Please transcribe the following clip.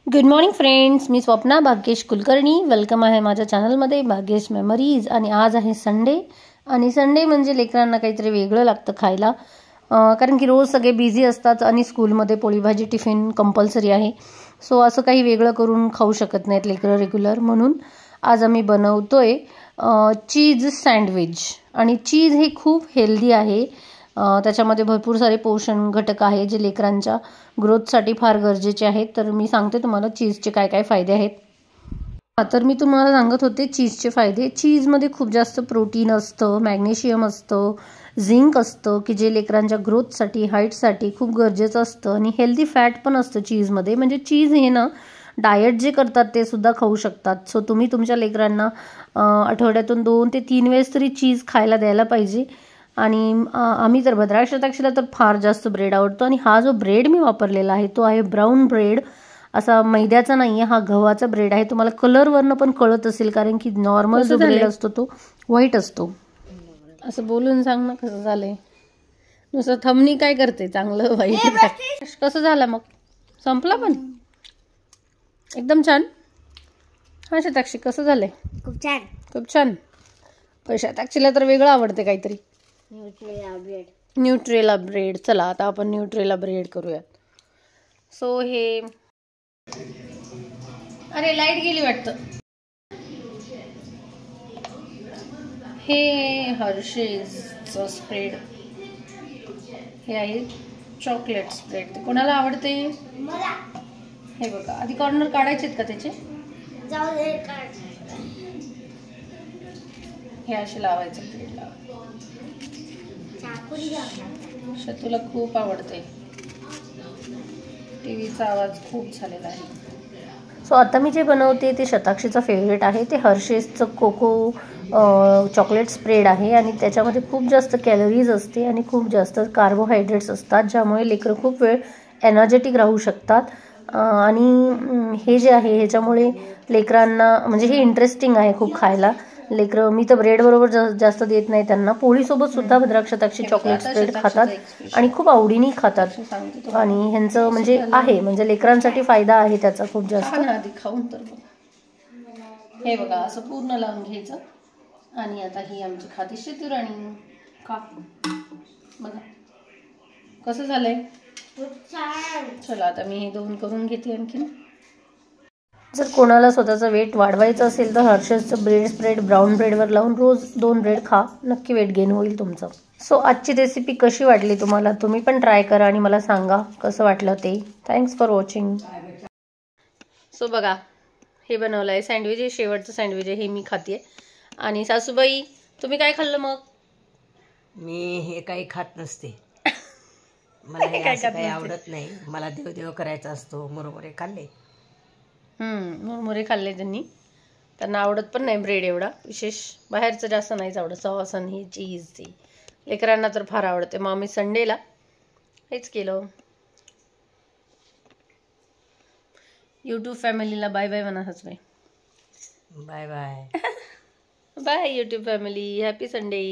Good morning friends, मी Swapna Bhagyesh Kulkarni. Welcome आहे माझ्या चॅनलमध्ये भाग्येश मेमरीज. आणि आज आहे संडे. आणि संडे म्हणजे लेकरांना काहीतरी वेगळं लागतं खायला, कारण की रोज सगळे बिझी असतात आणि स्कूलमध्ये पोळी भाजी टिफिन कंपल्सरी आहे. सो असं काही वेगळं करून खाऊ शकत नाहीत लेकरं रेग्युलर. म्हणून आज आम्ही बनवतोय चीज सँडविच. आणि चीज हे खूप हेल्दी आहे. त्याच्यामध्ये भरपूर सारे पोषण घटक आहे जे लेकरांच्या ग्रोथसाठी फार गरजेचे आहेत. तर मी सांगते तुम्हाला चीजचे काय काय फायदे आहेत. तर मी तुम्हाला सांगत होते चीजचे फायदे. चीजमध्ये खूप जास्त प्रोटीन असतं, मॅग्नेशियम असतं, झिंक असतं की जे लेकरांच्या ग्रोथसाठी हाईटसाठी खूप गरजेचं असतं. आणि हेल्दी फॅट पण असतं चीजमध्ये. म्हणजे चीज हे ना डाएट जे करतात ते सुद्धा खाऊ शकतात. सो तुम्ही तुमच्या लेकरांना आठवड्यातून 2 ते 3 वेळेस तरी चीज खायला द्यायला पाहिजे. आणि आम्ही तर भद्राक्ष ताक्षीला तर फार जास्त ब्रेड आवडतो. आणि हा जो ब्रेड मी वापरलेला आहे तो आहे ब्राऊन ब्रेड. असा मैद्याचा नाही आहे, हा गव्हाचा ब्रेड आहे. तुम्हाला कलरवरनं पण कळत असेल, कारण की नॉर्मल जो ब्रेड असतो तो व्हाईट असतो. असं बोलून सांग ना कसं झालंय. नुसतं थंबनी काय करते, चांगलं वाईट कसं झालं मग? संपला पण एकदम छान. हा शताक्षी कसं झालंय? खूप छान, खूप छान. शताक्षीला तर वेगळं आवडते काहीतरी. न्यूट्रेला ब्रेड. चला आता आपण न्यूट्रेला ब्रेड करूयात. सो हे, अरे लाईट गेली वाटतं. हे हर्षेजचं स्प्रेड. हे आहे चॉकलेट स्प्रेड. ते कोणाला आवडते? हे बघा, आधी कॉर्नर काढायचेत का त्याचे? हे असे लावायचे ब्रेडला. तुला खूप आवडते. टीव्हीचा आवाज खूप झालेला आहे. सो आता मी जे बनवते ते शताक्षीचं फेवरेट आहे. ते हर्षेसचं कोको चॉकलेट स्प्रेड आहे. आणि त्याच्यामध्ये खूप जास्त कॅलरीज असते आणि खूप जास्त कार्बोहायड्रेट्स असतात, ज्यामुळे लेकरं खूप वेळ एनर्जेटिक राहू शकतात. आणि हे जे आहे ह्याच्यामुळे लेकरांना म्हणजे हे इंटरेस्टिंग आहे खूप खायला. लेकरं, मी तर ब्रेड बरोबर जास्त देत नाही त्यांना, पोळीसोबत सुद्धा भद्राक्ष ताक्षी चॉकलेट स्प्रेड खातात आणि खूप आवडीने खातात. आणि ह्यांचं म्हणजे आहे, म्हणजे लेकरांसाठी फायदा आहे त्याचा खूप जास्त. आधी खाऊन तर हे बघा असं पूर्ण लावून घ्यायचं. आणि आता ही आमची खातीशी तुराणी खा. बघा कसं झालंय. चला आता मी हे 2 करून घेते आणखीन. जर कोणाला स्वतःचं वेट वाढवायचं असेल तर हर्षेसचं ब्रेड स्प्रेड ब्राऊन ब्रेडवर लावून रोज 2 ब्रेड खा. नक्की वेट गेन होईल तुमचं. सो आजची रेसिपी कशी वाटली तुम्हाला? तुम्ही पण ट्राय करा आणि मला सांगा कसं वाटलं ते. Thanks for watching. सो बघा हे बनवलं आहे सँडविच. हे शेवटचं सँडविच आहे, हे मी खाते. आणि सासूबाई तुम्ही काय खाल्लं मग? मी हे काही खात नसते. मला हे असं काही आवडत नाही. मला देव करायचा असतो. मुरमुरे खाल्ले. मुरमुरे खाल्ले त्यांनी. त्यांना आवडत पण नाही ब्रेड एवढा विशेष. बाहेरचं जास्त नाहीच आवडत. सॉस आणि ही चीज ती लेकरांना तर फार आवडते. मग आम्ही संडेला हेच केलं. यूट्यूब फॅमिलीला बाय बाय म्हणा सासूबाई. Bye bye. Bye YouTube family. Happy Sunday.